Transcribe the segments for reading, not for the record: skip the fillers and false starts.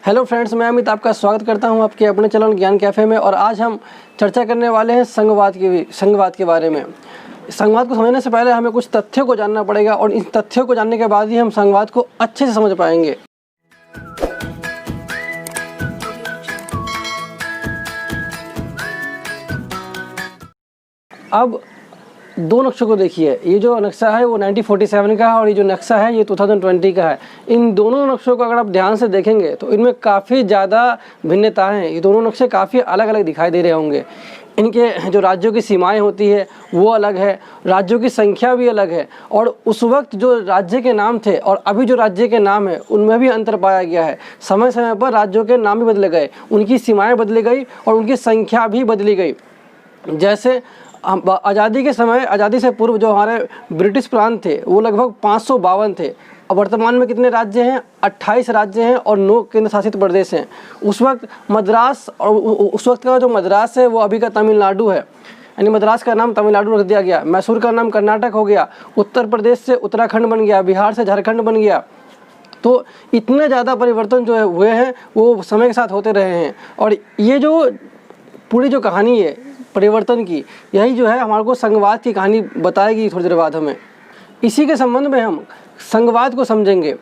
Hello friends, मैं अमित आपका स्वागत करता हूं आपके अपने चैनल ज्ञान कैफ़े में। और आज हम चर्चा करने वाले हैं संघवाद के बारे में। संघवाद को समझने से पहले हमें कुछ तथ्यों को जानना पड़ेगा और इन तथ्यों को जानने के बाद ही हम संघवाद को अच्छे से समझ पाएंगे। अब दो नक्शों को देखिए। ये जो नक्शा है वो 1947 का है और ये जो नक्शा है ये 2020 का है। इन दोनों नक्शों को अगर आप ध्यान से देखेंगे तो इनमें काफ़ी ज़्यादा भिन्नताएं हैं। ये दोनों नक्शे काफ़ी अलग अलग दिखाई दे रहे होंगे। इनके जो राज्यों की सीमाएं होती है वो अलग है, राज्यों की संख्या भी अलग है और उस वक्त जो राज्य के नाम थे और अभी जो राज्य के नाम है उनमें भी अंतर पाया गया है। समय समय पर राज्यों के नाम भी बदले गए, उनकी सीमाएँ बदली गई और उनकी संख्या भी बदली गई। जैसे आज़ादी के समय, आज़ादी से पूर्व जो हमारे ब्रिटिश प्रांत थे वो लगभग 552 थे। अब वर्तमान में कितने राज्य हैं? 28 राज्य हैं और 9 केंद्र शासित प्रदेश हैं। उस वक्त मद्रास और उस वक्त का जो मद्रास है वो अभी का तमिलनाडु है, यानी मद्रास का नाम तमिलनाडु रख दिया गया। मैसूर का नाम कर्नाटक हो गया, उत्तर प्रदेश से उत्तराखंड बन गया, बिहार से झारखंड बन गया। तो इतने ज़्यादा परिवर्तन जो हुए हैं वो समय के साथ होते रहे हैं। और ये जो पूरी जो कहानी है परिवर्तन की, यही जो है हमारे को संघवाद की कहानी बताएगी थोड़ी देर बाद हमें। इसी के संबंध में हम संघवाद को समझेंगे।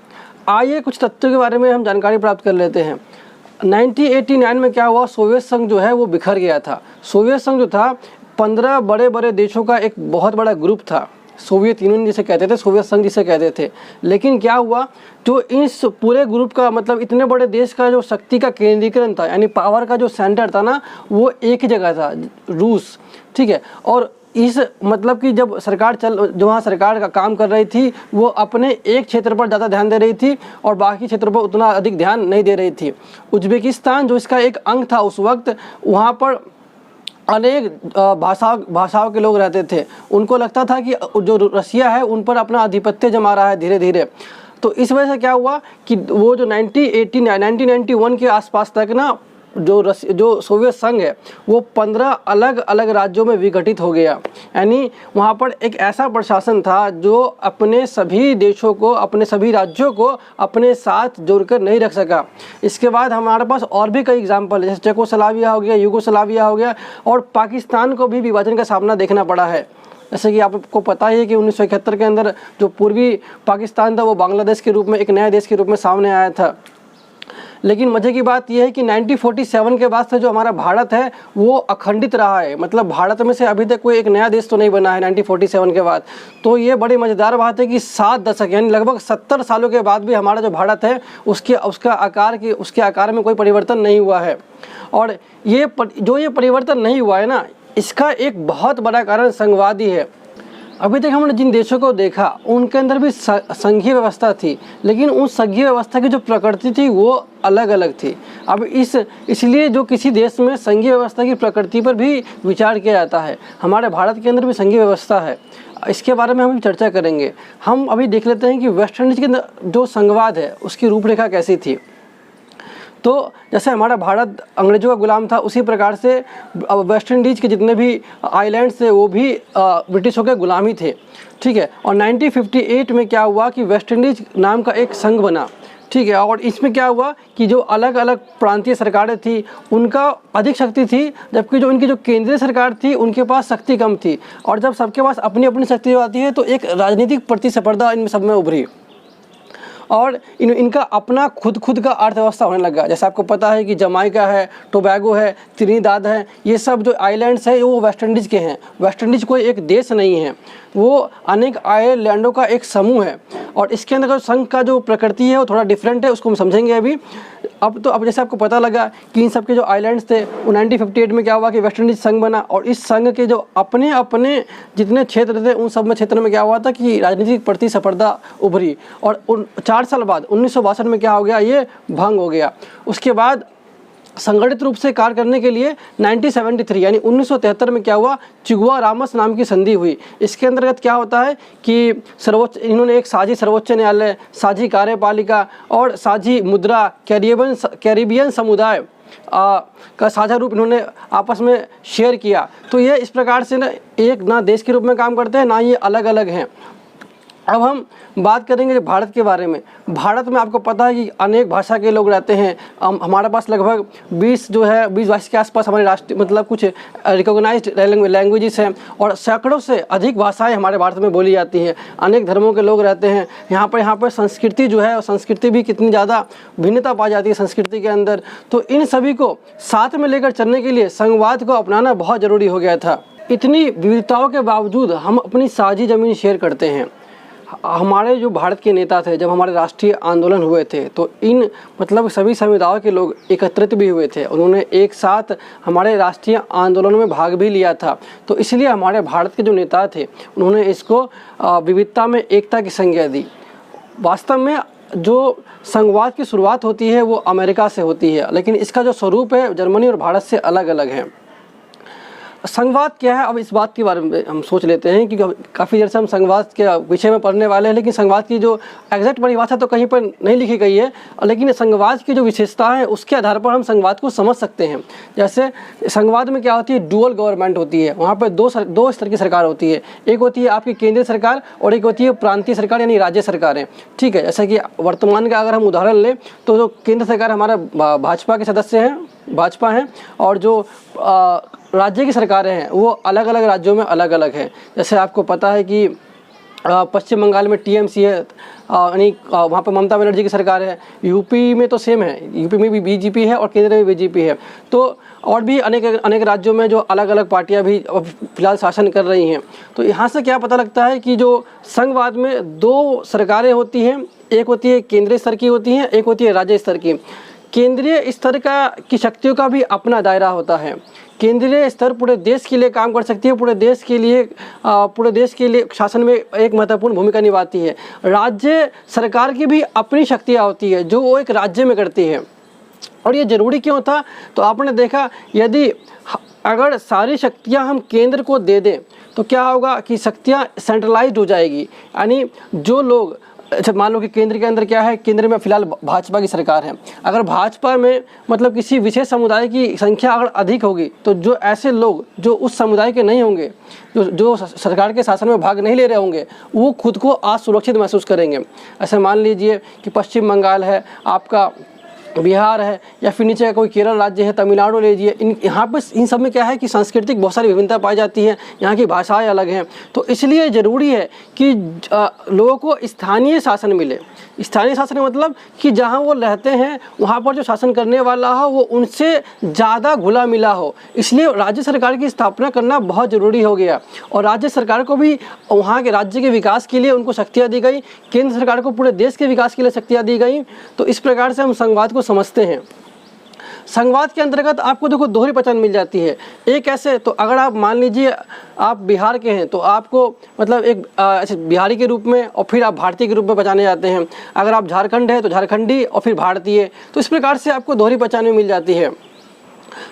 आइए कुछ तथ्यों के बारे में हम जानकारी प्राप्त कर लेते हैं। 1989 में क्या हुआ? सोवियत संघ जो है वो बिखर गया था। सोवियत संघ जो था 15 बड़े बड़े देशों का एक बहुत बड़ा ग्रुप था। सोवियत यूनियन जिसे कहते थे, सोवियत संघ जिसे कहते थे। लेकिन क्या हुआ, जो इस पूरे ग्रुप का मतलब इतने बड़े देश का जो शक्ति का केंद्रीकरण था, यानी पावर का जो सेंटर था ना, वो एक ही जगह था, रूस। ठीक है। और इस मतलब कि जब सरकार जो वहाँ सरकार का काम कर रही थी वो अपने एक क्षेत्र पर ज़्यादा ध्यान दे रही थी और बाकी क्षेत्रों पर उतना अधिक ध्यान नहीं दे रही थी। उज्बेकिस्तान जो इसका एक अंग था उस वक्त, वहाँ पर अनेक भाषाओं के लोग रहते थे। उनको लगता था कि जो रसिया है उन पर अपना आधिपत्य जमा रहा है धीरे धीरे। तो इस वजह से क्या हुआ कि वो जो 1991 के आसपास तक ना जो सोवियत संघ है वो 15 अलग अलग राज्यों में विघटित हो गया। यानी वहाँ पर एक ऐसा प्रशासन था जो अपने सभी देशों को, अपने सभी राज्यों को अपने साथ जोड़कर नहीं रख सका। इसके बाद हमारे पास और भी कई एग्जाम्पल है, जैसे चेकोस्लोवाकिया हो गया, यूगोस्लाविया हो गया और पाकिस्तान को भी विभाजन का सामना देखना पड़ा है। जैसे कि आपको पता ही है कि 1971 के अंदर जो पूर्वी पाकिस्तान था वो बांग्लादेश के रूप में, एक नए देश के रूप में सामने आया था। लेकिन मज़े की बात यह है कि 1947 के बाद से जो हमारा भारत है वो अखंडित रहा है। मतलब भारत में से अभी तक कोई एक नया देश तो नहीं बना है 1947 के बाद। तो ये बड़ी मज़ेदार बात है कि 7 दशक यानी लगभग 70 सालों के बाद भी हमारा जो भारत है उसके आकार में कोई परिवर्तन नहीं हुआ है। और ये परिवर्तन नहीं हुआ है ना, इसका एक बहुत बड़ा कारण संघवाद ही है। अभी तक हमने जिन देशों को देखा उनके अंदर भी संघीय व्यवस्था थी, लेकिन उस संघीय व्यवस्था की जो प्रकृति थी वो अलग अलग थी। अब इसलिए जो किसी देश में संघीय व्यवस्था की प्रकृति पर भी विचार किया जाता है। हमारे भारत के अंदर भी संघीय व्यवस्था है, इसके बारे में हम चर्चा करेंगे। हम अभी देख लेते हैं कि वेस्ट इंडीज़ के अंदर जो संघवाद है उसकी रूपरेखा कैसी थी। तो जैसे हमारा भारत अंग्रेज़ों का गुलाम था, उसी प्रकार से वेस्ट इंडीज़ के जितने भी आइलैंड्स थे वो भी ब्रिटिशों के गुलाम ही थे। ठीक है। और 1958 में क्या हुआ कि वेस्ट इंडीज़ नाम का एक संघ बना। ठीक है। और इसमें क्या हुआ कि जो अलग अलग प्रांतीय सरकारें थी उनका अधिक शक्ति थी, जबकि जो इनकी जो केंद्रीय सरकार थी उनके पास शक्ति कम थी। और जब सबके पास अपनी अपनी शक्ति आती है तो एक राजनीतिक प्रतिस्पर्धा इन सब में उभरी और इनका अपना खुद का अर्थव्यवस्था होने लगा। जैसे आपको पता है कि जमाइका है, टोबैगो है, त्रिनिदाद है, ये सब जो आइलैंड्स है वो वेस्ट इंडीज़ के हैं। वेस्ट इंडीज़ कोई एक देश नहीं है, वो अनेक आइलैंडों का एक समूह है। और इसके अंदर संघ का जो प्रकृति है वो थोड़ा डिफरेंट है, उसको हम समझेंगे अभी। अब जैसे आपको पता लगा कि इन सब के जो आइलैंड्स थे 1958 में क्या हुआ कि वेस्ट इंडीज़ संघ बना और इस संघ के जो अपने अपने जितने क्षेत्र थे उन सब में क्षेत्र में क्या हुआ था कि राजनीतिक प्रतिस्पर्धा उभरी। और 4 साल बाद 1962 में क्या हो गया, ये भंग हो गया। उसके बाद संगठित रूप से कार्य करने के लिए 1973 यानी 1973 में क्या हुआ, चिगुआ रामस नाम की संधि हुई। इसके अंतर्गत क्या होता है कि इन्होंने एक साझी सर्वोच्च न्यायालय, साझी कार्यपालिका और साझी मुद्रा कैरिबियन समुदाय का साझा रूप इन्होंने आपस में शेयर किया। तो ये इस प्रकार से ना एक ना देश के रूप में काम करते हैं ना ये अलग अलग हैं। अब हम बात करेंगे भारत के बारे में। भारत में आपको पता है कि अनेक भाषा के लोग रहते हैं। हमारे पास लगभग 20 के आसपास हमारे राष्ट्रीय मतलब कुछ रिकॉग्नाइज्ड लैंग्वेजेस हैं और सैकड़ों से अधिक भाषाएं हमारे भारत में बोली जाती हैं। अनेक धर्मों के लोग रहते हैं यहाँ पर संस्कृति जो है, और संस्कृति भी कितनी ज़्यादा भिन्नता पाई जाती है संस्कृति के अंदर। तो इन सभी को साथ में लेकर चलने के लिए संघवाद को अपनाना बहुत ज़रूरी हो गया था। इतनी विविधताओं के बावजूद हम अपनी साझी ज़मीन शेयर करते हैं। हमारे जो भारत के नेता थे, जब हमारे राष्ट्रीय आंदोलन हुए थे तो इन मतलब सभी समुदायों के लोग एकत्रित भी हुए थे। उन्होंने एक साथ हमारे राष्ट्रीय आंदोलन में भाग भी लिया था। तो इसलिए हमारे भारत के जो नेता थे उन्होंने इसको विविधता में एकता की संज्ञा दी। वास्तव में जो संघवाद की शुरुआत होती है वो अमेरिका से होती है, लेकिन इसका जो स्वरूप है जर्मनी और भारत से अलग अलग है। संघवाद क्या है, अब इस बात के बारे में हम सोच लेते हैं क्योंकि काफ़ी देर से हम संघवाद के विषय में पढ़ने वाले हैं, लेकिन संघवाद की जो एग्जैक्ट परिभाषा तो कहीं पर नहीं लिखी गई है, लेकिन संघवाद की जो विशेषताएं हैं उसके आधार पर हम संघवाद को समझ सकते हैं। जैसे संघवाद में क्या होती है, डुअल गवर्नमेंट होती है। वहाँ पर दो स्तर की सरकार होती है। एक होती है आपकी केंद्रीय सरकार और एक होती है प्रांतीय सरकार यानी राज्य सरकारें। ठीक है, जैसे कि वर्तमान का अगर हम उदाहरण लें तो जो केंद्र सरकार हमारा भाजपा के सदस्य हैं, भाजपा हैं, और जो राज्य की सरकारें हैं वो अलग अलग राज्यों में अलग अलग हैं। जैसे आपको पता है कि पश्चिम बंगाल में टीएमसी है, यानी वहाँ पर ममता बनर्जी की सरकार है। यूपी में तो सेम है, यूपी में भी बीजेपी है और केंद्र में भी बीजेपी है। तो और भी अनेक राज्यों में जो अलग अलग पार्टियां भी फिलहाल शासन कर रही हैं। तो यहाँ से क्या पता लगता है कि जो संघवाद में दो सरकारें होती हैं, एक होती है केंद्रीय स्तर की होती हैं, एक होती है राज्य स्तर की। केंद्रीय स्तर की शक्तियों का भी अपना दायरा होता है। केंद्रीय स्तर पूरे देश के लिए काम कर सकती है, पूरे देश के लिए शासन में एक महत्वपूर्ण भूमिका निभाती है। राज्य सरकार की भी अपनी शक्तियाँ होती है जो वो एक राज्य में करती है। और ये ज़रूरी क्यों था, तो आपने देखा यदि अगर सारी शक्तियाँ हम केंद्र को दे दें तो क्या होगा कि शक्तियाँ सेंट्रलाइज्ड हो जाएगी। यानी जो लोग, अच्छा मान लो कि केंद्र के अंदर क्या है, केंद्र में फिलहाल भाजपा की सरकार है। अगर भाजपा में मतलब किसी विशेष समुदाय की संख्या अगर अधिक होगी तो जो ऐसे लोग जो उस समुदाय के नहीं होंगे, जो सरकार के शासन में भाग नहीं ले रहे होंगे, वो खुद को असुरक्षित महसूस करेंगे। ऐसे मान लीजिए कि पश्चिम बंगाल है, आपका बिहार है, या फिर नीचे का कोई केरल राज्य है, तमिलनाडु लीजिए, यहाँ पर इन सब में क्या है कि सांस्कृतिक बहुत सारी विभिन्नता पाई जाती है, यहाँ की भाषाएं अलग हैं। तो इसलिए ज़रूरी है कि लोगों को स्थानीय शासन मिले। स्थानीय शासन मतलब कि जहाँ वो रहते हैं वहाँ पर जो शासन करने वाला हो वो उनसे ज़्यादा घुला मिला हो। इसलिए राज्य सरकार की स्थापना करना बहुत ज़रूरी हो गया और राज्य सरकार को भी वहाँ के राज्य के विकास के लिए उनको शक्तियाँ दी गई, केंद्र सरकार को पूरे देश के विकास के लिए शक्तियाँ दी गई। तो इस प्रकार से हम संघवाद को समझते हैं। संघवाद के अंतर्गत आपको देखो दोहरी पहचान मिल जाती है। एक ऐसे, तो अगर आप मान लीजिए आप बिहार के हैं तो आपको मतलब एक ऐसे बिहारी के रूप में और फिर आप भारतीय के रूप में पहचाने जाते हैं। अगर आप झारखंड है तो झारखंडी और फिर भारतीय। तो इस प्रकार से आपको दोहरी पहचान मिल जाती है।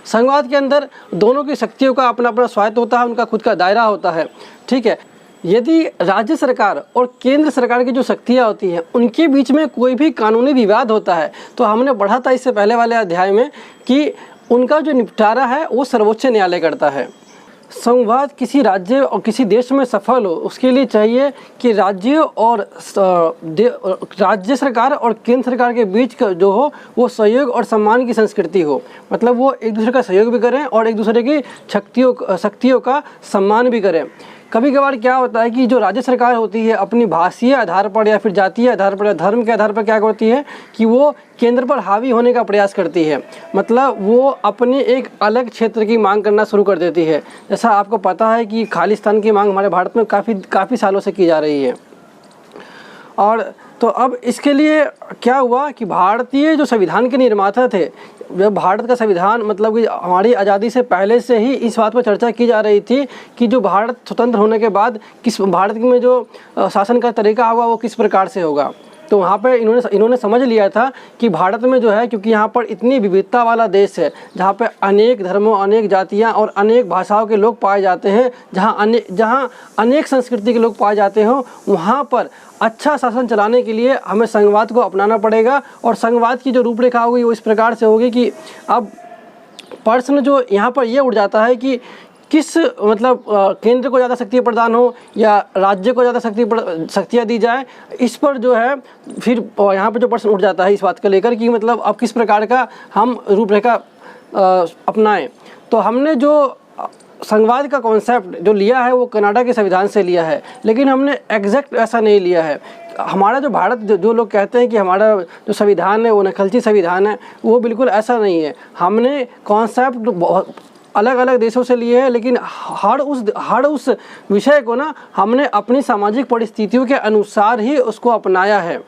संघवाद के अंदर दोनों की शक्तियों का अपना अपना स्वायत्त होता है, उनका खुद का दायरा होता है। ठीक है, यदि राज्य सरकार और केंद्र सरकार की जो शक्तियाँ होती हैं उनके बीच में कोई भी कानूनी विवाद होता है तो हमने पढ़ा था इससे पहले वाले अध्याय में कि उनका जो निपटारा है वो सर्वोच्च न्यायालय करता है। संघवाद किसी राज्य और किसी देश में सफल हो उसके लिए चाहिए कि राज्य सरकार और केंद्र सरकार के बीच का जो हो वो सहयोग और सम्मान की संस्कृति हो। मतलब वो एक दूसरे का सहयोग भी करें और एक दूसरे की शक्तियों का सम्मान भी करें। कभी कभार क्या होता है कि जो राज्य सरकार होती है अपनी भाषीय आधार पर या फिर जातीय आधार पर या धर्म के आधार पर क्या करती है कि वो केंद्र पर हावी होने का प्रयास करती है। मतलब वो अपने एक अलग क्षेत्र की मांग करना शुरू कर देती है। जैसा आपको पता है कि खालिस्तान की मांग हमारे भारत में काफ़ी सालों से की जा रही है। और तो अब इसके लिए क्या हुआ कि भारतीय जो संविधान के निर्माता थे, जब भारत का संविधान मतलब कि हमारी आज़ादी से पहले से ही इस बात पर चर्चा की जा रही थी कि जो भारत स्वतंत्र होने के बाद भारत में जो शासन का तरीका होगा वो किस प्रकार से होगा। तो वहाँ पे इन्होंने समझ लिया था कि भारत में जो है, क्योंकि यहाँ पर इतनी विविधता वाला देश है जहाँ पे अनेक धर्मों, अनेक जातियाँ और अनेक भाषाओं के लोग पाए जाते हैं, जहाँ अनेक संस्कृति के लोग पाए जाते हों, वहाँ पर अच्छा शासन चलाने के लिए हमें संघवाद को अपनाना पड़ेगा। और संघवाद की जो रूपरेखा होगी वो इस प्रकार से होगी कि अब प्रश्न जो यहाँ पर ये उठ जाता है कि किस मतलब केंद्र को ज़्यादा शक्ति प्रदान हो या राज्य को ज़्यादा शक्तियाँ दी जाए, इस पर जो है फिर यहाँ पर जो प्रश्न उठ जाता है इस बात को लेकर कि मतलब अब किस प्रकार का हम रूपरेखा अपनाएं। तो हमने जो संघवाद का कॉन्सेप्ट जो लिया है वो कनाडा के संविधान से लिया है, लेकिन हमने एग्जैक्ट ऐसा नहीं लिया है। हमारा जो भारत जो लोग कहते हैं कि हमारा जो संविधान है वो नकलची संविधान है, वो बिल्कुल ऐसा नहीं है। हमने कॉन्सेप्ट बहुत अलग अलग देशों से लिए हैं, लेकिन हर उस विषय को ना हमने अपनी सामाजिक परिस्थितियों के अनुसार ही उसको अपनाया है।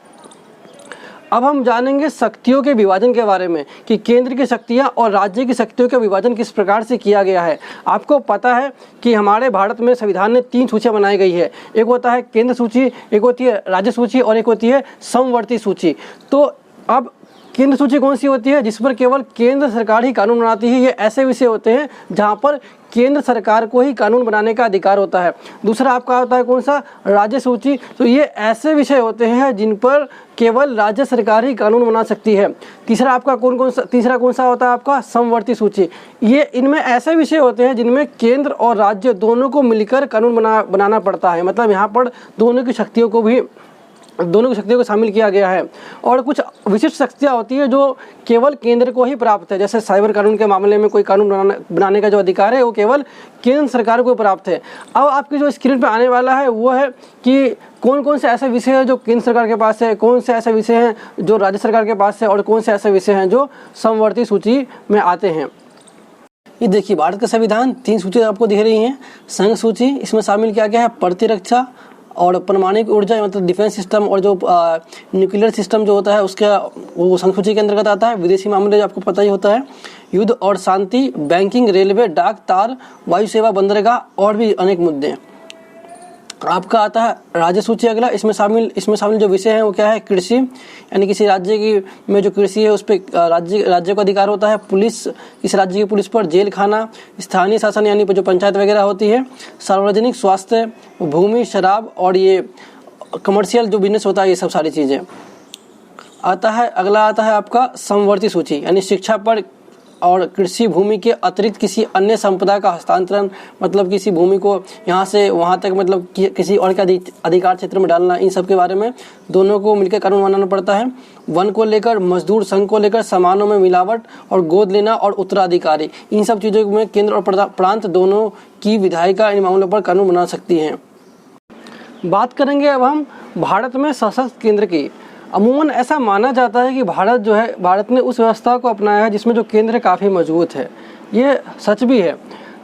अब हम जानेंगे शक्तियों के विभाजन के बारे में कि केंद्र की शक्तियां और राज्य की शक्तियों का विभाजन किस प्रकार से किया गया है। आपको पता है कि हमारे भारत में संविधान में 3 सूचियां बनाई गई है। एक होता है केंद्र सूची, एक होती है राज्य सूची और एक होती है समवर्ती सूची। तो अब केंद्र सूची कौन सी होती है? जिस पर केवल केंद्र सरकार ही कानून बनाती है। ये ऐसे विषय होते हैं जहाँ पर केंद्र सरकार को ही कानून बनाने का अधिकार होता है। दूसरा आपका होता है कौन सा? राज्य सूची। तो ये ऐसे विषय होते हैं जिन पर केवल राज्य सरकार ही कानून बना सकती है। तीसरा आपका तीसरा कौन सा होता है? आपका समवर्ती सूची। ये इनमें ऐसे विषय होते हैं जिनमें केंद्र और राज्य दोनों को मिलकर कानून बनाना पड़ता है। मतलब यहाँ पर दोनों की शक्तियों को शामिल किया गया है। और कुछ विशिष्ट शक्तियाँ होती है जो केवल केंद्र को ही प्राप्त है। जैसे साइबर कानून के मामले में कोई कानून बनाने का जो अधिकार है वो केवल केंद्र सरकार को प्राप्त है। अब आपकी जो स्क्रीन पर आने वाला है वो है कि कौन कौन से ऐसे विषय हैं जो केंद्र सरकार के पास है, कौन से ऐसे विषय हैं जो राज्य सरकार के पास है और कौन से ऐसे विषय हैं जो समवर्ती सूची में आते हैं। ये देखिए भारत का संविधान 3 सूची आपको दिख रही हैं। संघ सूची, इसमें शामिल किया गया है प्रतिरक्षा और परमाणु ऊर्जा मतलब डिफेंस सिस्टम और जो न्यूक्लियर सिस्टम जो होता है उसका वो संघ सूची के अंतर्गत आता है। विदेशी मामले आपको पता ही होता है, युद्ध और शांति, बैंकिंग, रेलवे, डाक, तार, वायु सेवा, बंदरगाह और भी अनेक मुद्दे। आपका आता है राज्य सूची अगला। इसमें शामिल जो विषय हैं वो क्या है? कृषि, यानी किसी राज्य की में जो कृषि है उस पर राज्य को अधिकार होता है। पुलिस, किस राज्य की पुलिस पर। जेल खाना, स्थानीय शासन यानी जो पंचायत वगैरह होती है। सार्वजनिक स्वास्थ्य, भूमि, शराब और ये कमर्शियल जो बिजनेस होता है, ये सब सारी चीज़ें आता है। अगला आता है आपका समवर्ती सूची, यानी शिक्षा पर और कृषि भूमि के अतिरिक्त किसी अन्य संपदा का हस्तांतरण, मतलब किसी भूमि को यहाँ से वहाँ तक मतलब किसी और के अधिकार क्षेत्र में डालना, इन सब के बारे में दोनों को मिलकर कानून बनाना पड़ता है। वन को लेकर, मजदूर संघ को लेकर, सामानों में मिलावट और गोद लेना और उत्तराधिकारी, इन सब चीज़ों में केंद्र और प्रांत दोनों की विधायिका इन मामलों पर कानून बना सकती हैं। बात करेंगे अब हम भारत में सशक्त केंद्र की। अमूमन ऐसा माना जाता है कि भारत ने उस व्यवस्था को अपनाया है जिसमें जो केंद्र काफ़ी मजबूत है। ये सच भी है।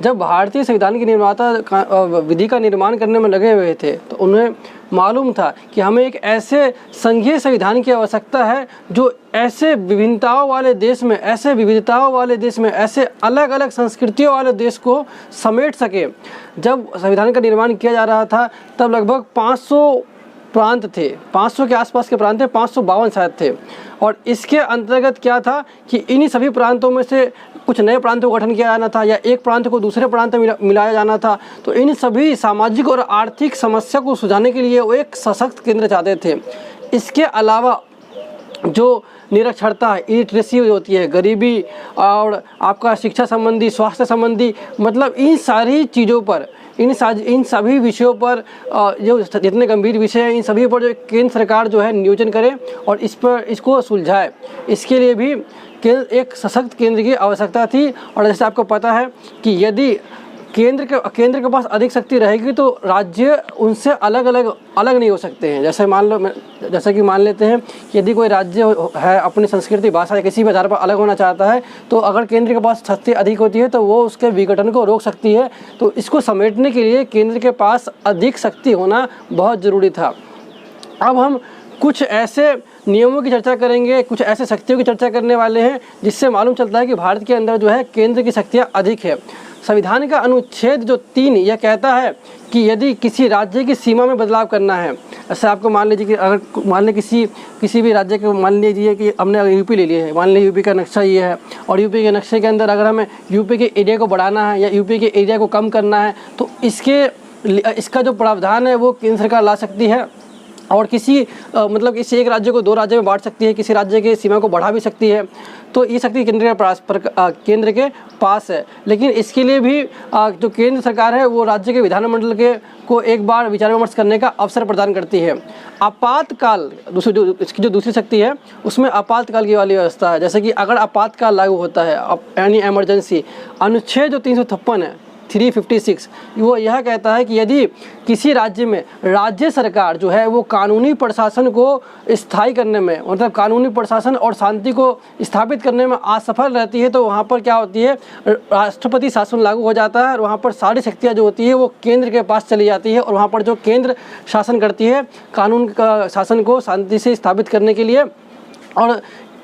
जब भारतीय संविधान के निर्माता विधि का निर्माण करने में लगे हुए थे तो उन्हें मालूम था कि हमें एक ऐसे संघीय संविधान की आवश्यकता है जो ऐसे विभिन्नताओं वाले देश में, ऐसे अलग अलग संस्कृतियों वाले देश को समेट सके। जब संविधान का निर्माण किया जा रहा था तब लगभग 500 प्रांत थे, 500 के आसपास के प्रांत थे, 552 शायद थे। और इसके अंतर्गत क्या था कि इन्हीं सभी प्रांतों में से कुछ नए प्रांतों का गठन किया जाना था या एक प्रांत को दूसरे प्रांत में मिलाया जाना था। तो इन सभी सामाजिक और आर्थिक समस्या को सुलझाने के लिए वो एक सशक्त केंद्र चाहते थे। इसके अलावा जो निरक्षरता, इलिटरेसी होती है, गरीबी और आपका शिक्षा संबंधी, स्वास्थ्य संबंधी, मतलब इन सारी चीज़ों पर, इन सभी विषयों पर जो जितने गंभीर विषय हैं इन सभी पर जो केंद्र सरकार जो है नियोजन करे और इसको सुलझाए। इसके लिए भी एक सशक्त केंद्र की आवश्यकता थी। और जैसे आपको पता है कि यदि केंद्र के पास अधिक शक्ति रहेगी तो राज्य उनसे अलग नहीं हो सकते हैं। जैसे कि मान लेते हैं यदि कोई राज्य है अपनी संस्कृति, भाषा या किसी भी आधार पर अलग होना चाहता है तो अगर केंद्र के पास शक्ति अधिक होती है तो वो उसके विघटन को रोक सकती है। तो इसको समेटने के लिए केंद्र के पास अधिक शक्ति होना बहुत ज़रूरी था। अब हम कुछ ऐसे नियमों की चर्चा करेंगे, कुछ ऐसे शक्तियों की चर्चा करने वाले हैं जिससे मालूम चलता है कि भारत के अंदर जो है केंद्र की शक्तियाँ अधिक है। संविधान का अनुच्छेद जो 3 यह कहता है कि यदि किसी राज्य की सीमा में बदलाव करना है, ऐसे आपको मान लीजिए कि अगर मान लें किसी भी राज्य को मान लीजिए कि हमने यूपी ले लिया है, मान लीजिए यूपी का नक्शा ये है और यूपी के नक्शे के अंदर अगर हमें यूपी के एरिया को बढ़ाना है या यूपी के एरिया को कम करना है तो इसका जो प्रावधान है वो केंद्र सरकार ला सकती है। और किसी मतलब किसी एक राज्य को 2 राज्य में बांट सकती है, किसी राज्य की सीमा को बढ़ा भी सकती है। तो ये शक्ति केंद्र के पास है। लेकिन इसके लिए भी जो केंद्र सरकार है वो राज्य के विधानमंडल को एक बार विचार विमर्श करने का अवसर प्रदान करती है। आपातकाल इसकी जो दूसरी शक्ति है उसमें आपातकाल की वाली व्यवस्था है। जैसे कि अगर आपातकाल लागू होता है यानी इमरजेंसी, अनुच्छेद जो 356 है 356 वो यह कहता है कि यदि किसी राज्य में राज्य सरकार जो है वो कानूनी प्रशासन को स्थायी करने में, मतलब कानूनी प्रशासन और शांति को स्थापित करने में असफल रहती है, तो वहाँ पर क्या होती है, राष्ट्रपति शासन लागू हो जाता है और वहाँ पर सारी शक्तियाँ जो होती है वो केंद्र के पास चली जाती है और वहाँ पर जो केंद्र शासन करती है कानून का शासन को शांति से स्थापित करने के लिए। और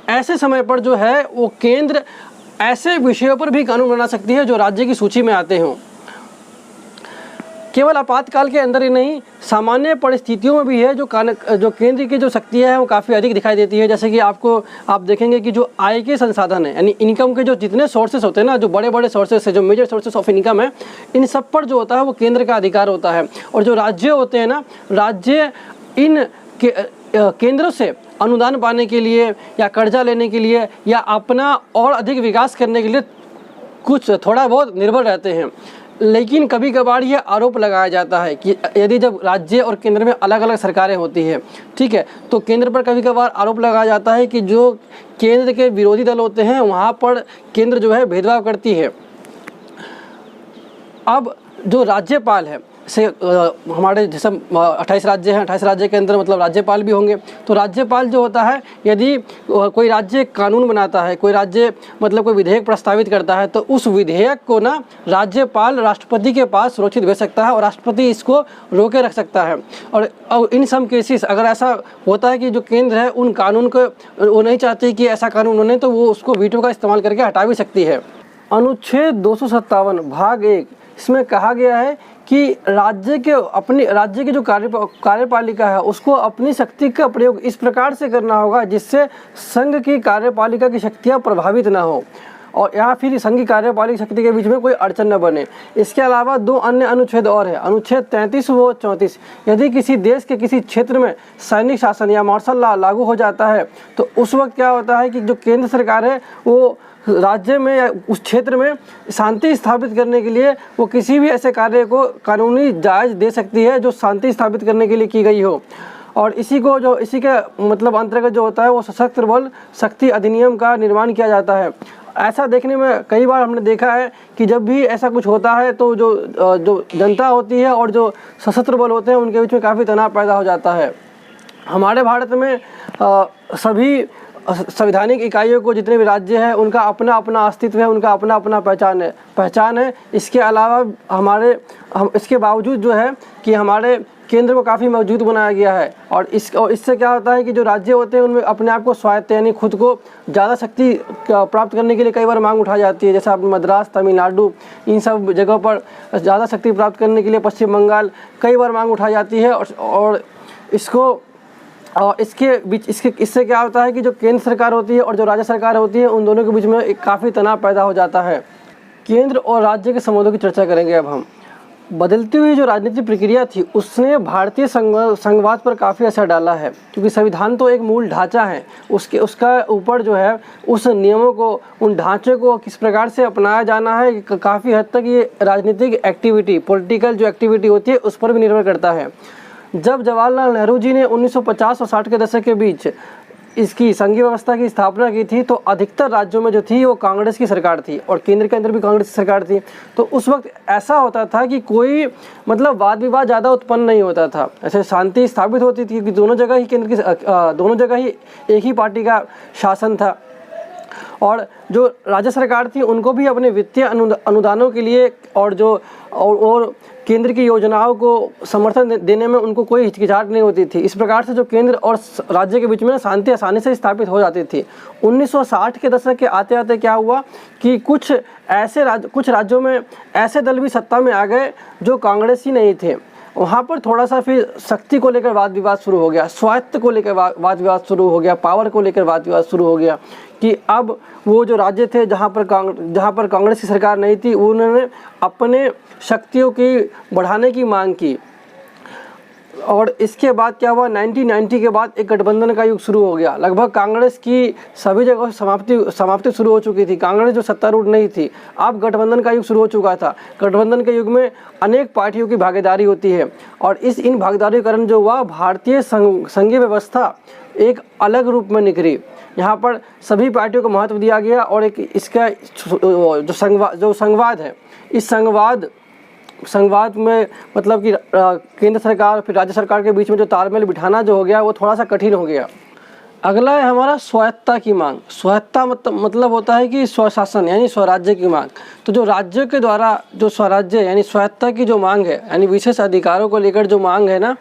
ऐसे समय पर जो है वो केंद्र ऐसे विषयों पर भी कानून बना सकती है जो राज्य की सूची में आते हों। केवल आपातकाल के अंदर ही नहीं, सामान्य परिस्थितियों में भी है जो केंद्र की जो शक्तियाँ हैं वो काफ़ी अधिक दिखाई देती है। जैसे कि आप देखेंगे कि जो आय के संसाधन है यानी इनकम के जो जितने सोर्सेस होते हैं ना, जो बड़े बड़े सोर्सेस है, जो मेजर सोर्सेस ऑफ इनकम है, इन सब पर जो होता है वो केंद्र का अधिकार होता है। और जो राज्य होते हैं ना, राज्य इन केंद्रों से अनुदान पाने के लिए या कर्जा लेने के लिए या अपना और अधिक विकास करने के लिए कुछ थोड़ा बहुत निर्भर रहते हैं। लेकिन कभी कभार ये आरोप लगाया जाता है कि यदि जब राज्य और केंद्र में अलग अलग सरकारें होती है, ठीक है, तो केंद्र पर कभी कभार आरोप लगाया जाता है कि जो केंद्र के विरोधी दल होते हैं वहाँ पर केंद्र जो है भेदभाव करती है। अब जो राज्यपाल है से हमारे जैसे 28 राज्य हैं, 28 राज्य के अंदर मतलब राज्यपाल भी होंगे। तो राज्यपाल जो होता है, यदि कोई राज्य कानून बनाता है, कोई राज्य मतलब कोई विधेयक प्रस्तावित करता है, तो उस विधेयक को ना राज्यपाल राष्ट्रपति के पास सुरक्षित भेज सकता है और राष्ट्रपति इसको रोके रख सकता है। और इन सम केसेस अगर ऐसा होता है कि जो केंद्र है उन कानून को वो नहीं चाहती कि ऐसा कानून बने, तो वो उसको वीटो का इस्तेमाल करके हटा भी सकती है। अनुच्छेद 257 भाग 1 इसमें कहा गया है कि राज्य की जो कार्यपालिका है उसको अपनी शक्ति का प्रयोग इस प्रकार से करना होगा जिससे संघ की कार्यपालिका की शक्तियाँ प्रभावित ना हो और या फिर संघ की कार्यपालिका शक्ति के बीच में कोई अड़चन न बने। इसके अलावा 2 अन्य अनुच्छेद और है, अनुच्छेद 33 व 34। यदि किसी देश के किसी क्षेत्र में सैनिक शासन या मार्शल लॉ लागू हो जाता है तो उस वक्त क्या होता है कि जो केंद्र सरकार है वो राज्य में या उस क्षेत्र में शांति स्थापित करने के लिए वो किसी भी ऐसे कार्य को कानूनी जायज़ दे सकती है जो शांति स्थापित करने के लिए की गई हो। और इसी के मतलब अंतर्गत जो होता है वो सशस्त्र बल शक्ति अधिनियम का निर्माण किया जाता है। ऐसा देखने में कई बार हमने देखा है कि जब भी ऐसा कुछ होता है तो जो जनता होती है और जो सशस्त्र बल होते हैं उनके बीच में काफ़ी तनाव पैदा हो जाता है। हमारे भारत में सभी संवैधानिक इकाइयों को जितने भी राज्य हैं उनका अपना अपना अस्तित्व है, उनका अपना अपना पहचान है। इसके अलावा इसके बावजूद जो है कि हमारे केंद्र को काफ़ी मजबूत बनाया गया है और इससे क्या होता है कि जो राज्य होते हैं उनमें अपने आप को स्वायत्त यानी खुद को ज़्यादा शक्ति प्राप्त करने के लिए कई बार मांग उठाई जाती है। जैसे आप मद्रास, तमिलनाडु, इन सब जगहों पर ज़्यादा शक्ति प्राप्त करने के लिए पश्चिम बंगाल कई बार मांग उठाई जाती है और इससे क्या होता है कि जो केंद्र सरकार होती है और जो राज्य सरकार होती है उन दोनों के बीच में एक काफ़ी तनाव पैदा हो जाता है। केंद्र और राज्य के संबंधों की चर्चा करेंगे अब हम। बदलती हुई जो राजनीतिक प्रक्रिया थी उसने भारतीय संघवाद पर काफ़ी असर डाला है, क्योंकि संविधान तो एक मूल ढांचा है, उसका ऊपर जो है उस नियमों को, उन ढांचे को किस प्रकार से अपनाया जाना है काफ़ी हद तक ये राजनीतिक एक्टिविटी, पॉलिटिकल जो एक्टिविटी होती है उस पर भी निर्भर करता है। जब जवाहरलाल नेहरू जी ने 1950 और 60 के दशक के बीच इसकी संघीय व्यवस्था की स्थापना की थी तो अधिकतर राज्यों में जो थी वो कांग्रेस की सरकार थी और केंद्र के अंदर भी कांग्रेस की सरकार थी। तो उस वक्त ऐसा होता था कि कोई मतलब वाद विवाद ज़्यादा उत्पन्न नहीं होता था, ऐसे शांति स्थापित होती थी कि दोनों जगह ही एक ही पार्टी का शासन था और जो राज्य सरकार थी उनको भी अपने वित्तीय अनुदानों के लिए और केंद्र की योजनाओं को समर्थन देने में उनको कोई हिचकिचाहट नहीं होती थी। इस प्रकार से जो केंद्र और राज्य के बीच में शांति आसानी से स्थापित हो जाती थी। 1960 के दशक के आते आते क्या हुआ कि कुछ राज्यों में ऐसे दल भी सत्ता में आ गए जो कांग्रेसी नहीं थे। वहाँ पर थोड़ा सा फिर शक्ति को लेकर वाद विवाद शुरू हो गया, स्वायत्त को लेकर वाद विवाद शुरू हो गया, पावर को लेकर वाद विवाद शुरू हो गया कि अब वो जो राज्य थे जहाँ पर कांग्रेस की सरकार नहीं थी उन्होंने अपने शक्तियों की बढ़ाने की मांग की। और इसके बाद क्या हुआ, 1990 के बाद एक गठबंधन का युग शुरू हो गया। लगभग कांग्रेस की सभी जगह समाप्ति शुरू हो चुकी थी। कांग्रेस जो सत्तारूढ़ नहीं थी, अब गठबंधन का युग शुरू हो चुका था। गठबंधन के युग में अनेक पार्टियों की भागीदारी होती है और इन भागीदारी के कारण जो हुआ, भारतीय संघीय व्यवस्था एक अलग रूप में निखरी। यहाँ पर सभी पार्टियों को महत्व दिया गया और एक इसका जो संवाद है, इस संवाद में मतलब कि केंद्र सरकार फिर राज्य सरकार के बीच में जो तालमेल बिठाना जो हो गया, वो थोड़ा सा कठिन हो गया। अगला है हमारा स्वायत्तता की मांग। स्वायत्तता मतलब होता है कि स्वशासन यानी स्वराज्य की मांग। तो जो राज्यों के द्वारा जो स्वराज्य यानी स्वायत्तता की जो मांग है, यानी विशेष अधिकारों को लेकर जो मांग है ना,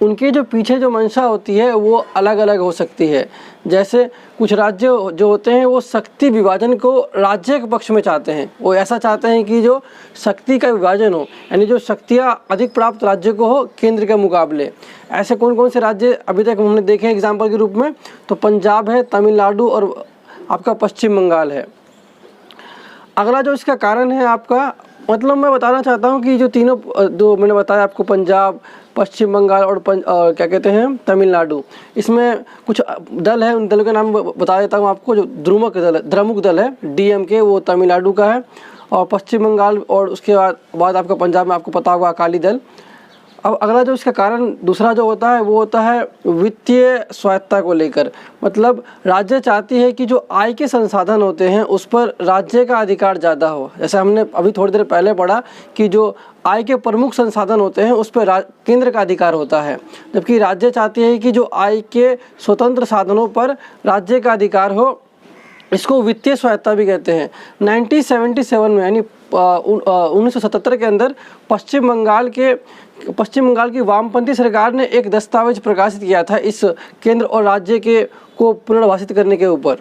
उनके जो पीछे जो मंशा होती है वो अलग अलग हो सकती है। जैसे कुछ राज्य जो होते हैं वो शक्ति विभाजन को राज्य के पक्ष में चाहते हैं। वो ऐसा चाहते हैं कि जो शक्ति का विभाजन हो, यानी जो शक्तियाँ अधिक प्राप्त राज्य को हो केंद्र के मुकाबले। ऐसे कौन कौन से राज्य अभी तक हमने देखे हैं एग्जाम्पल के रूप में, तो पंजाब है, तमिलनाडु और आपका पश्चिम बंगाल है। अगला जो इसका कारण है आपका, मतलब मैं बताना चाहता हूँ कि जो तीनों जो मैंने बताया आपको, पंजाब, पश्चिम बंगाल और क्या कहते हैं तमिलनाडु, इसमें कुछ दल है, उन दलों के नाम बता देता हूँ आपको। जो द्रमुक दल है DMK, वो तमिलनाडु का है, और पश्चिम बंगाल और उसके बाद आपका पंजाब में आपको पता होगा अकाली दल। अब अगला जो इसका कारण दूसरा जो होता है वो होता है वित्तीय स्वायत्तता को लेकर। मतलब राज्य चाहती है कि जो आय के संसाधन होते हैं उस पर राज्य का अधिकार ज़्यादा हो। जैसे हमने अभी थोड़ी देर पहले पढ़ा कि जो आय के प्रमुख संसाधन होते हैं उस पर केंद्र का अधिकार होता है, जबकि राज्य चाहती है कि जो आय के स्वतंत्र साधनों पर राज्य का अधिकार हो। इसको वित्तीय स्वायत्तता भी कहते हैं। 1977 में यानी 1977 के अंदर पश्चिम बंगाल की वामपंथी सरकार ने एक दस्तावेज प्रकाशित किया था इस केंद्र और राज्य के को पुनर्वासित करने के ऊपर।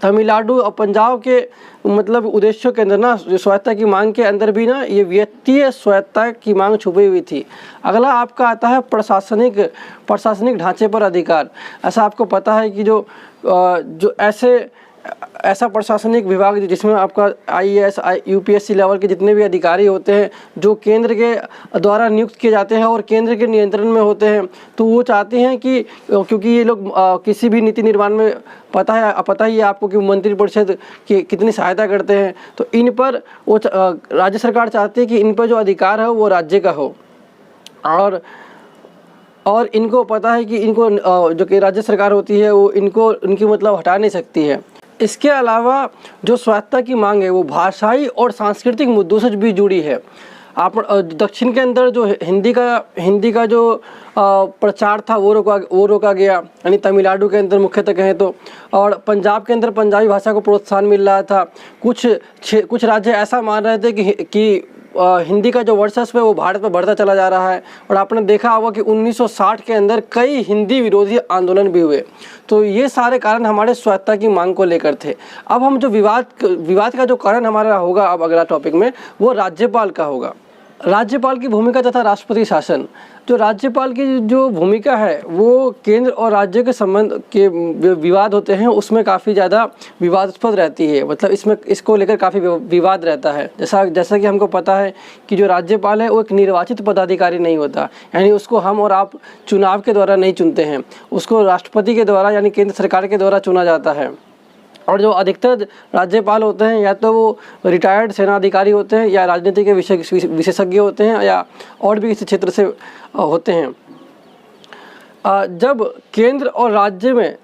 तमिलनाडु और पंजाब के मतलब उद्देश्यों के अंदर ना, जो स्वायत्तता की मांग के अंदर भी ना ये वित्तीय स्वायत्तता की मांग छुपी हुई थी। अगला आपका आता है प्रशासनिक ढांचे पर अधिकार। ऐसा आपको पता है कि जो ऐसा प्रशासनिक विभाग जिसमें आपका IAS UPSC लेवल के जितने भी अधिकारी होते हैं जो केंद्र के द्वारा नियुक्त किए जाते हैं और केंद्र के नियंत्रण में होते हैं, तो वो चाहते हैं कि क्योंकि ये लोग किसी भी नीति निर्माण में पता ही है आपको कि मंत्रिपरिषद की कितनी सहायता करते हैं, तो इन पर वो राज्य सरकार चाहती है कि इन पर जो अधिकार है वो राज्य का हो। और इनको पता है कि इनको जो कि राज्य सरकार होती है वो इनकी मतलब हटा नहीं सकती है। इसके अलावा जो स्वायत्तता की मांग है वो भाषाई और सांस्कृतिक मुद्दों से भी जुड़ी है। आप दक्षिण के अंदर जो हिंदी का जो प्रचार था वो रोका गया, यानी तमिलनाडु के अंदर मुख्यतः कहें तो, और पंजाब के अंदर पंजाबी भाषा को प्रोत्साहन मिल रहा था। कुछ राज्य ऐसा मान रहे थे कि हिंदी का जो वर्चस्व है वो भारत में बढ़ता चला जा रहा है। और आपने देखा होगा कि 1960 के अंदर कई हिंदी विरोधी आंदोलन भी हुए। तो ये सारे कारण हमारे स्वायत्तता की मांग को लेकर थे। अब हम जो विवाद का जो कारण हमारा होगा अब अगला टॉपिक में, वो राज्यपाल का होगा। राज्यपाल की भूमिका तथा राष्ट्रपति शासन। जो राज्यपाल की जो भूमिका है वो केंद्र और राज्य के संबंध के विवाद होते हैं उसमें काफ़ी ज़्यादा विवादास्पद रहती है। मतलब इसको लेकर काफ़ी विवाद रहता है। जैसा कि हमको पता है कि जो राज्यपाल है वो एक निर्वाचित पदाधिकारी नहीं होता, यानी उसको हम और आप चुनाव के द्वारा नहीं चुनते हैं, उसको राष्ट्रपति के द्वारा यानी केंद्र सरकार के द्वारा चुना जाता है। और जो अधिकतर राज्यपाल होते हैं या तो वो रिटायर्ड सेना अधिकारी होते हैं या राजनीति के विशेषज्ञ होते हैं या और भी किसी क्षेत्र से होते हैं। जब केंद्र और राज्य में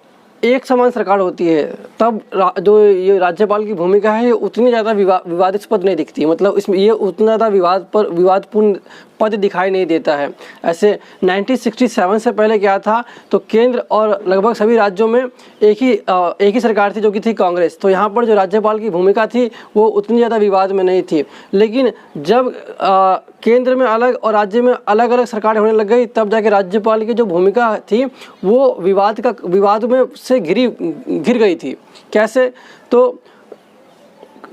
एक समान सरकार होती है तब जो ये राज्यपाल की भूमिका है उतनी ज़्यादा विवादास्पद नहीं दिखती। मतलब इसमें ये उतना ज़्यादा विवादपूर्ण पद दिखाई नहीं देता है। ऐसे 1967 से पहले क्या था, तो केंद्र और लगभग सभी राज्यों में एक ही सरकार थी जो कि थी कांग्रेस। तो यहाँ पर जो राज्यपाल की भूमिका थी वो उतनी ज़्यादा विवाद में नहीं थी। लेकिन जब केंद्र में अलग और राज्य में अलग अलग सरकारें होने लग गई तब जाके राज्यपाल की जो भूमिका थी वो विवाद में से घिर गई थी। कैसे, तो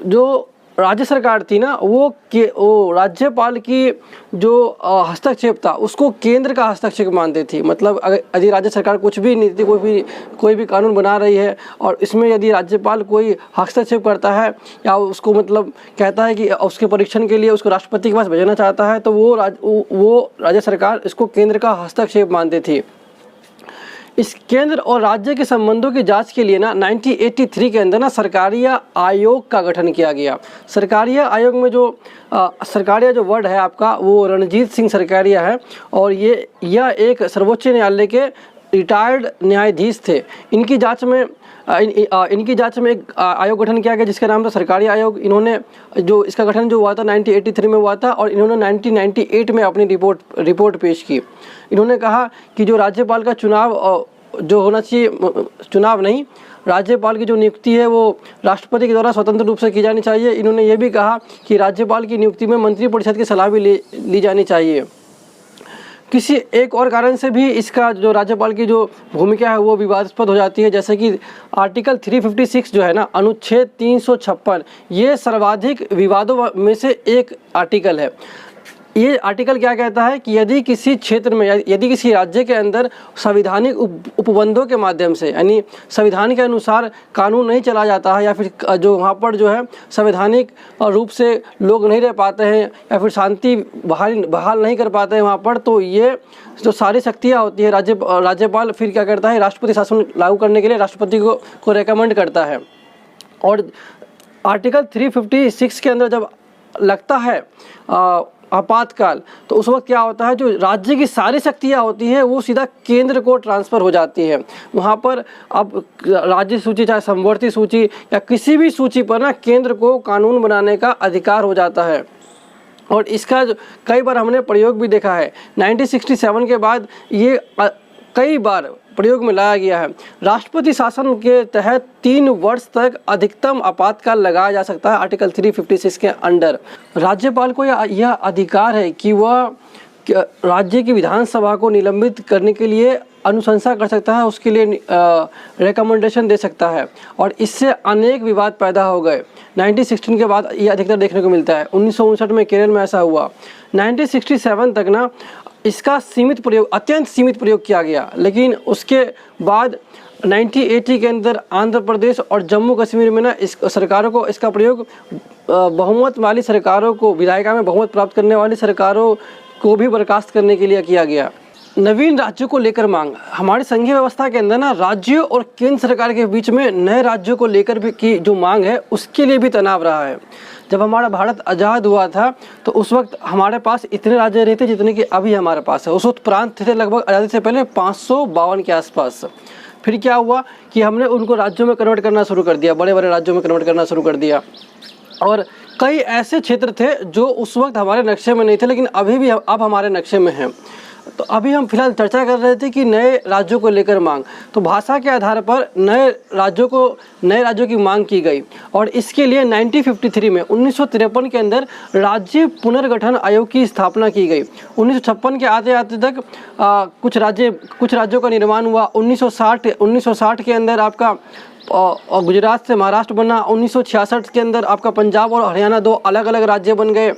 जो राज्य सरकार थी ना वो राज्यपाल की जो हस्तक्षेप था उसको केंद्र का हस्तक्षेप मानती थी। मतलब अगर यदि राज्य सरकार कुछ भी नीति कोई भी कानून बना रही है और इसमें यदि राज्यपाल कोई हस्तक्षेप करता है या उसको मतलब कहता है कि उसके परीक्षण के लिए उसको राष्ट्रपति के पास भेजना चाहता है तो वो राज्य सरकार इसको केंद्र का हस्तक्षेप मानती थी। इस केंद्र और राज्य के संबंधों की जांच के लिए ना 1983 के अंदर ना सरकारिया आयोग का गठन किया गया। सरकारिया आयोग में जो सरकारिया जो वर्ड है आपका वो रणजीत सिंह सरकारिया है और यह एक सर्वोच्च न्यायालय के रिटायर्ड न्यायाधीश थे। इनकी जांच में एक आयोग गठन किया गया जिसका नाम था सरकारी आयोग। इन्होंने जो इसका गठन जो हुआ था 1983 में हुआ था और इन्होंने 1998 में अपनी रिपोर्ट पेश की। इन्होंने कहा कि जो राज्यपाल का चुनाव जो होना चाहिए, चुनाव नहीं, राज्यपाल की जो नियुक्ति है वो राष्ट्रपति के द्वारा स्वतंत्र रूप से की जानी चाहिए। इन्होंने ये भी कहा कि राज्यपाल की नियुक्ति में मंत्रिपरिषद की सलाह भी ली जानी चाहिए। किसी एक और कारण से भी इसका जो राज्यपाल की जो भूमिका है वो विवादास्पद हो जाती है, जैसे कि आर्टिकल 356 जो है ना, अनुच्छेद 356, ये सर्वाधिक विवादों में से एक आर्टिकल है। ये आर्टिकल क्या कहता है कि यदि किसी क्षेत्र में यदि किसी राज्य के अंदर संवैधानिक उपबंधों के माध्यम से यानी संविधान के अनुसार कानून नहीं चला जाता है या फिर जो वहाँ पर जो है संवैधानिक रूप से लोग नहीं रह पाते हैं या फिर शांति बहाल नहीं कर पाते हैं वहाँ पर, तो ये जो सारी शक्तियाँ होती है राज्यपाल फिर क्या करता है, राष्ट्रपति शासन लागू करने के लिए राष्ट्रपति को रेकमेंड करता है। और आर्टिकल 356 के अंदर जब लगता है आपातकाल तो उस वक्त क्या होता है, जो राज्य की सारी शक्तियाँ होती हैं वो सीधा केंद्र को ट्रांसफ़र हो जाती है। वहाँ पर अब राज्य सूची चाहे समवर्ती सूची या किसी भी सूची पर ना केंद्र को कानून बनाने का अधिकार हो जाता है। और इसका कई बार हमने प्रयोग भी देखा है। 1967 के बाद ये कई बार प्रयोग में लाया गया है। राष्ट्रपति शासन के तहत 3 वर्ष तक अधिकतम आपातकाल लगाया जा सकता है। आर्टिकल 356 के अंडर राज्यपाल को यह अधिकार है कि वह राज्य की विधानसभा को निलंबित करने के लिए अनुशंसा कर सकता है, उसके लिए रिकमेंडेशन दे सकता है। और इससे अनेक विवाद पैदा हो गए। 1916 के बाद ये अधिकतर देखने को मिलता है। 1959 में केरल में ऐसा हुआ। 1967 तक ना इसका अत्यंत सीमित प्रयोग किया गया, लेकिन उसके बाद 1980 के अंदर आंध्र प्रदेश और जम्मू कश्मीर में ना इस सरकारों को इसका प्रयोग बहुमत वाली सरकारों को, विधायिका में बहुमत प्राप्त करने वाली सरकारों को भी बर्खास्त करने के लिए किया गया। नवीन राज्यों को लेकर मांग। हमारी संघीय व्यवस्था के अंदर ना राज्यों और केंद्र सरकार के बीच में नए राज्यों को लेकर भी की जो मांग है उसके लिए भी तनाव रहा है। जब हमारा भारत आज़ाद हुआ था तो उस वक्त हमारे पास इतने राज्य नहीं थे जितने कि अभी हमारे पास है। उस वक्त प्रांत थे लगभग आज़ादी से पहले 552 के आसपास। फिर क्या हुआ कि हमने उनको राज्यों में कन्वर्ट करना शुरू कर दिया, बड़े बड़े राज्यों में कन्वर्ट करना शुरू कर दिया। और कई ऐसे क्षेत्र थे जो उस वक्त हमारे नक्शे में नहीं थे लेकिन अभी भी अब हमारे नक्शे में हैं। तो अभी हम फिलहाल चर्चा कर रहे थे कि नए राज्यों को लेकर मांग। तो भाषा के आधार पर नए राज्यों की मांग की गई और इसके लिए 1953 में 1953 के अंदर राज्य पुनर्गठन आयोग की स्थापना की गई। 1956 के आते तक कुछ राज्यों का निर्माण हुआ। 1960 के अंदर आपका और गुजरात से महाराष्ट्र बना। 1966 के अंदर आपका पंजाब और हरियाणा 2 अलग अलग राज्य बन गए।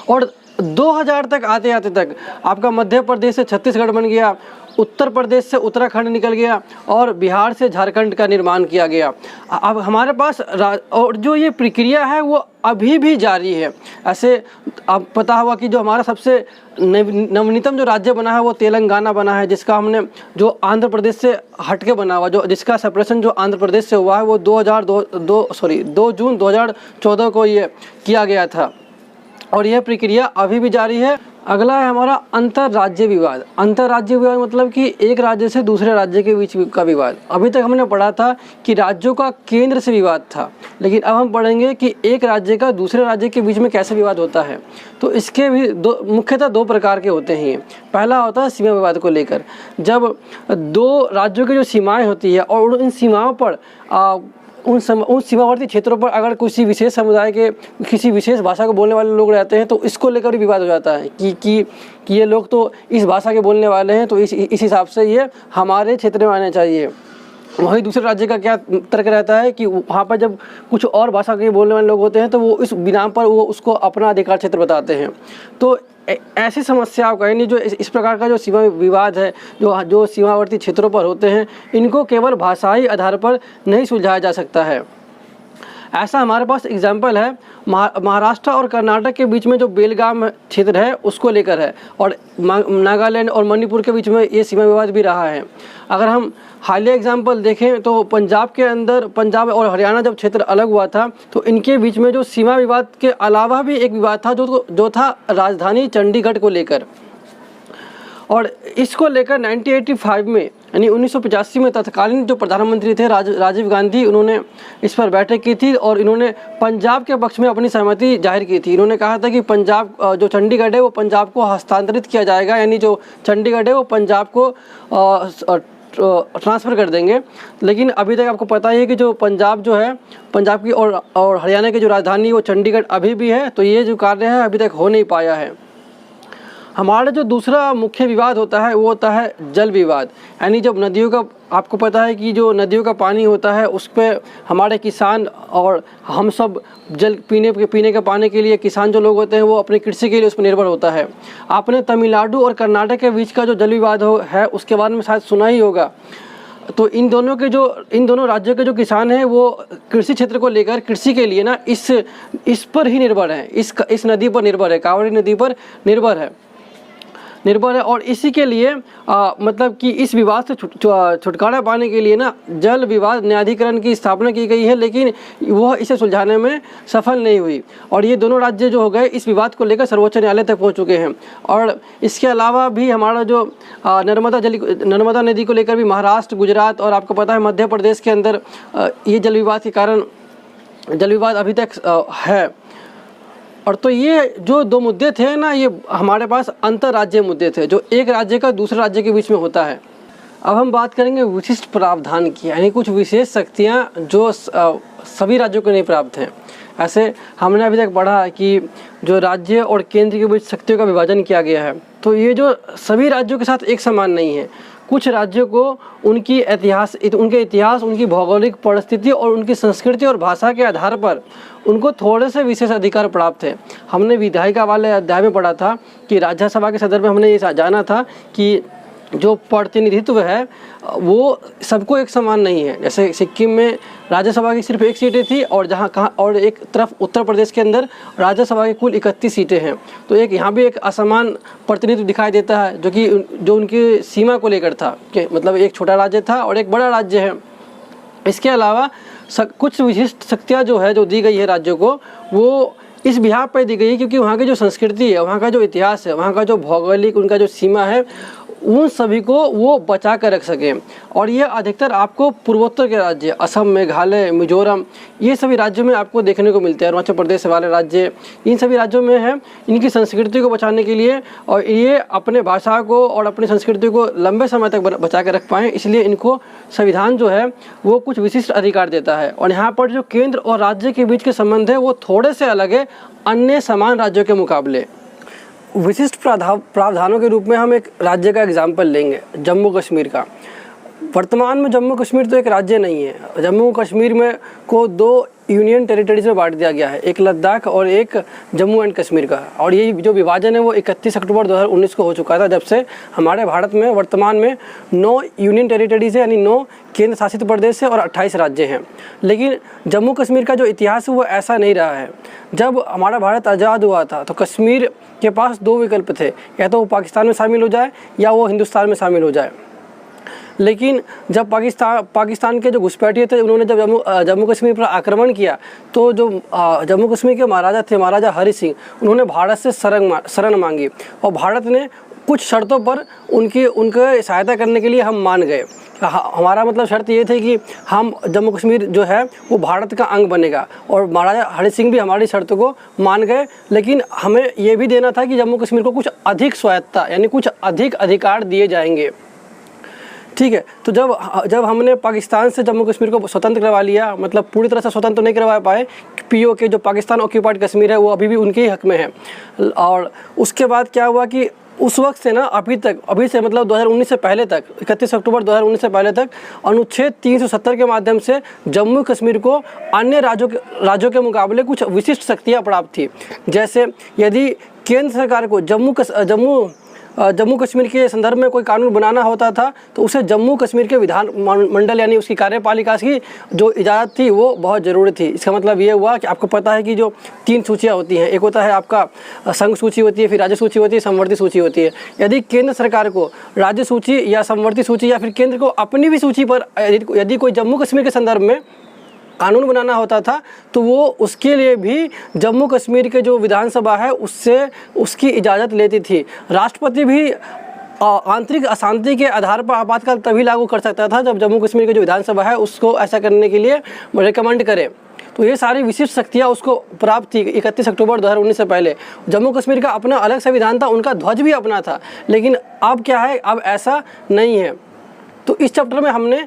और 2000 तक आते तक आपका मध्य प्रदेश से छत्तीसगढ़ बन गया, उत्तर प्रदेश से उत्तराखंड निकल गया और बिहार से झारखंड का निर्माण किया गया। अब हमारे पास और जो ये प्रक्रिया है वो अभी भी जारी है। ऐसे अब पता हुआ कि जो हमारा सबसे नवीनतम जो राज्य बना है वो तेलंगाना बना है, जिसका हमने जो आंध्र प्रदेश से हटके बना हुआ जिसका सेपरेशन जो आंध्र प्रदेश से हुआ है वो 2 जून 2014 को ये किया गया था और यह प्रक्रिया अभी भी जारी है। अगला है हमारा अंतर्राज्य विवाद। अंतर्राज्य विवाद मतलब कि एक राज्य से दूसरे राज्य के बीच का विवाद। अभी तक हमने पढ़ा था कि राज्यों का केंद्र से विवाद था, लेकिन अब हम पढ़ेंगे कि एक राज्य का दूसरे राज्य के बीच में कैसे विवाद होता है। तो इसके भी मुख्यतः 2 प्रकार के होते हैं। पहला होता है सीमा विवाद को लेकर, जब 2 राज्यों की जो सीमाएँ होती है और इन सीमाओं पर उन सीमावर्ती क्षेत्रों पर अगर किसी विशेष समुदाय के किसी विशेष भाषा को बोलने वाले लोग रहते हैं तो इसको लेकर भी विवाद हो जाता है कि ये लोग तो इस भाषा के बोलने वाले हैं तो इस हिसाब से ये हमारे क्षेत्र में आने चाहिए। वहीं दूसरे राज्य का क्या तर्क रहता है कि वहाँ पर जब कुछ और भाषा के बोलने वाले लोग होते हैं तो वो इस बिना पर वो उसको अपना अधिकार क्षेत्र बताते हैं। तो ऐसी समस्याओं का, यानी जो इस प्रकार का जो सीमा विवाद है, जो सीमावर्ती क्षेत्रों पर होते हैं, इनको केवल भाषाई आधार पर नहीं सुलझाया जा सकता है। ऐसा हमारे पास एग्जाम्पल है महाराष्ट्र और कर्नाटक के बीच में जो बेलगाम क्षेत्र है उसको लेकर है, और नागालैंड और मणिपुर के बीच में ये सीमा विवाद भी रहा है। अगर हम हालिया एग्जाम्पल देखें तो पंजाब के अंदर, पंजाब और हरियाणा जब क्षेत्र अलग हुआ था तो इनके बीच में जो सीमा विवाद के अलावा भी एक विवाद था जो था राजधानी चंडीगढ़ को लेकर। और इसको लेकर 1985 में, यानी 1985 में तत्कालीन जो प्रधानमंत्री थे राजीव गांधी, उन्होंने इस पर बैठक की थी और इन्होंने पंजाब के पक्ष में अपनी सहमति जाहिर की थी। इन्होंने कहा था कि पंजाब, जो चंडीगढ़ है वो पंजाब को हस्तांतरित किया जाएगा, यानी जो चंडीगढ़ है वो पंजाब को ट्रांसफ़र कर देंगे। लेकिन अभी तक आपको पता ही है कि जो पंजाब जो है, पंजाब की और हरियाणा की जो राजधानी वो चंडीगढ़ अभी भी है, तो ये जो कार्य है अभी तक हो नहीं पाया है। हमारा जो दूसरा मुख्य विवाद होता है वो होता है जल विवाद, यानी जब नदियों का, आपको पता है कि जो नदियों का पानी होता है उस पर हमारे किसान और हम सब जल पीने के पानी के लिए, किसान जो लोग होते हैं वो अपनी कृषि के लिए उस पर निर्भर होता है। आपने तमिलनाडु और कर्नाटक के बीच का जो जल विवाद है उसके बारे में शायद सुना ही होगा। तो इन दोनों राज्यों के जो किसान हैं वो कृषि क्षेत्र को लेकर, कृषि के लिए ना इस पर ही निर्भर है, इस नदी पर निर्भर है, कावेरी नदी पर निर्भर है। और इसी के लिए मतलब कि इस विवाद से छुटकारा पाने के लिए ना जल विवाद न्यायाधिकरण की स्थापना की गई है, लेकिन वह इसे सुलझाने में सफल नहीं हुई। और ये दोनों राज्य जो हो गए इस विवाद को लेकर सर्वोच्च न्यायालय तक पहुंच चुके हैं। और इसके अलावा भी हमारा जो नर्मदा नदी को लेकर भी महाराष्ट्र, गुजरात और आपको पता है मध्य प्रदेश के अंदर ये जल विवाद के कारण जल विवाद अभी तक है। और तो ये जो दो मुद्दे थे ना, ये हमारे पास अंतर्राज्यीय मुद्दे थे जो एक राज्य का दूसरे राज्य के बीच में होता है। अब हम बात करेंगे विशिष्ट प्रावधान की, यानी कुछ विशेष शक्तियाँ जो सभी राज्यों को नहीं प्राप्त हैं। ऐसे हमने अभी तक पढ़ा कि जो राज्य और केंद्र के बीच शक्तियों का विभाजन किया गया है, तो ये जो सभी राज्यों के साथ एक समान नहीं है। कुछ राज्यों को उनके इतिहास, उनकी भौगोलिक परिस्थिति और उनकी संस्कृति और भाषा के आधार पर उनको थोड़े से विशेष अधिकार प्राप्त है। हमने विधायिका वाले अध्याय में पढ़ा था कि राज्यसभा के संदर्भ में हमने ये जाना था कि जो प्रतिनिधित्व है वो सबको एक समान नहीं है। जैसे सिक्किम में राज्यसभा की सिर्फ 1 सीटें थी और और एक तरफ उत्तर प्रदेश के अंदर राज्यसभा की कुल 31 सीटें हैं। तो यहाँ भी एक असमान प्रतिनिधित्व दिखाई देता है जो उनकी सीमा को लेकर था कि मतलब एक छोटा राज्य था और एक बड़ा राज्य है। इसके अलावा कुछ विशिष्ट शक्तियाँ जो दी गई है राज्यों को, वो इस बिहार पर दी गई है क्योंकि वहाँ की जो संस्कृति है, वहाँ का जो इतिहास है, वहाँ का जो भौगोलिक उनका जो सीमा है, उन सभी को वो बचा कर रख सकें। और ये अधिकतर आपको पूर्वोत्तर के राज्य, असम, मेघालय, मिजोरम, ये सभी राज्यों में आपको देखने को मिलते हैं। अरुणाचल प्रदेश वाले राज्य, इन सभी राज्यों में है इनकी संस्कृति को बचाने के लिए, और ये अपने भाषा को और अपनी संस्कृति को लंबे समय तक बचा कर रख पाएँ, इसलिए इनको संविधान जो है वो कुछ विशिष्ट अधिकार देता है। और यहाँ पर जो केंद्र और राज्य के बीच के संबंध है वो थोड़े से अलग है अन्य समान राज्यों के मुकाबले। विशिष्ट प्रावधानों के रूप में हम एक राज्य का एग्जाम्पल लेंगे, जम्मू कश्मीर का। वर्तमान में जम्मू कश्मीर तो एक राज्य नहीं है। जम्मू कश्मीर में को 2 यूनियन टेरिटरीज में बांट दिया गया है, एक लद्दाख और एक जम्मू एंड कश्मीर का। और ये जो विभाजन है वो 31 अक्टूबर 2019 को हो चुका था, जब से हमारे भारत में वर्तमान में 9 यूनियन टेरिटरीज है, यानी 9 केंद्र शासित प्रदेश है और 28 राज्य हैं। लेकिन जम्मू कश्मीर का जो इतिहास है वो ऐसा नहीं रहा है। जब हमारा भारत आज़ाद हुआ था तो कश्मीर के पास 2 विकल्प थे, या तो वो पाकिस्तान में शामिल हो जाए या वो हिंदुस्तान में शामिल हो जाए। लेकिन जब पाकिस्तान के जो घुसपैठिए थे, उन्होंने जब जम्मू कश्मीर पर आक्रमण किया, तो जो जम्मू कश्मीर के महाराजा थे, महाराजा हरि सिंह, उन्होंने भारत से शरण मांगी और भारत ने कुछ शर्तों पर उनके सहायता करने के लिए हम मान गए। हमारा मतलब शर्त ये थी कि हम जम्मू कश्मीर जो है वो भारत का अंग बनेगा, और महाराजा हरि सिंह भी हमारी शर्तों को मान गए। लेकिन हमें ये भी देना था कि जम्मू कश्मीर को कुछ अधिक स्वायत्तता, यानी कुछ अधिक अधिकार दिए जाएंगे। ठीक है, तो जब हमने पाकिस्तान से जम्मू कश्मीर को स्वतंत्र करवा लिया, मतलब पूरी तरह से स्वतंत्र नहीं करवा पाए, POK जो पाकिस्तान ऑक्यूपाइड कश्मीर है वो अभी भी उनके ही हक में है। और उसके बाद क्या हुआ कि उस वक्त से ना अभी से मतलब 2019 से पहले तक, 31 अक्टूबर 2019 से पहले तक अनुच्छेद 370 के माध्यम से जम्मू कश्मीर को अन्य राज्यों के मुकाबले कुछ विशिष्ट शक्तियाँ प्राप्त थी। जैसे यदि केंद्र सरकार को जम्मू कश्मीर के संदर्भ में कोई कानून बनाना होता था तो उसे जम्मू कश्मीर के विधान मंडल यानी उसकी कार्यपालिका की जो इजाज़त थी वो बहुत ज़रूरी थी। इसका मतलब ये हुआ कि आपको पता है कि जो 3 सूचियाँ होती हैं, एक होता है आपका संघ सूची होती है, फिर राज्य सूची होती है, समवर्ती सूची होती है। यदि केंद्र सरकार को राज्य सूची या समवर्ती सूची या फिर केंद्र को अपनी भी सूची पर यदि कोई जम्मू कश्मीर के संदर्भ में कानून बनाना होता था तो वो उसके लिए भी जम्मू कश्मीर के जो विधानसभा है उससे उसकी इजाज़त लेती थी। राष्ट्रपति भी आंतरिक अशांति के आधार पर आपातकाल तभी लागू कर सकता था जब जम्मू कश्मीर की जो विधानसभा है उसको ऐसा करने के लिए रिकमेंड करे। तो ये सारी विशिष्ट शक्तियाँ उसको प्राप्त थी 31 अक्टूबर 2019 से पहले। जम्मू कश्मीर का अपना अलग संविधान था, उनका ध्वज भी अपना था, लेकिन अब क्या है, अब ऐसा नहीं है। तो इस चैप्टर में हमने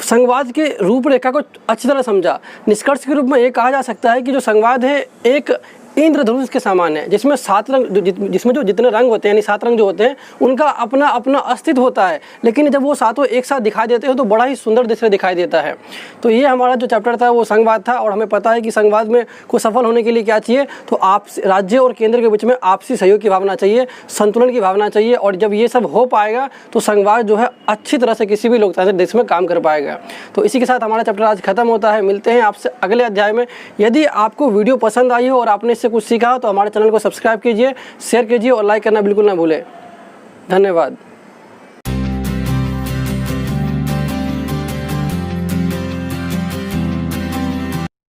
संघवाद के रूपरेखा को अच्छी तरह समझा। निष्कर्ष के रूप में ये कहा जा सकता है कि जो संघवाद है एक इंद्रधनुष के समान है, जिसमें 7 रंग, जिसमें जो जितने रंग होते हैं यानी 7 रंग जो होते हैं उनका अपना अपना अस्तित्व होता है, लेकिन जब वो सातों एक साथ दिखाई देते हैं तो बड़ा ही सुंदर दृश्य दिखाई देता है। तो ये हमारा जो चैप्टर था वो संघवाद था, और हमें पता है कि संघवाद में को सफल होने के लिए क्या चाहिए, तो राज्य और केंद्र के बीच में आपसी सहयोग की भावना चाहिए, संतुलन की भावना चाहिए, और जब ये सब हो पाएगा तो संघवाद जो है अच्छी तरह से किसी भी लोकतांत्रिक देश में काम कर पाएगा। तो इसी के साथ हमारा चैप्टर आज खत्म होता है। मिलते हैं आपसे अगले अध्याय में। यदि आपको वीडियो पसंद आई हो और आपने कुछ सीखा हो तो हमारे चैनल को सब्सक्राइब कीजिए, शेयर कीजिए और लाइक करना बिल्कुल ना भूलें। धन्यवाद।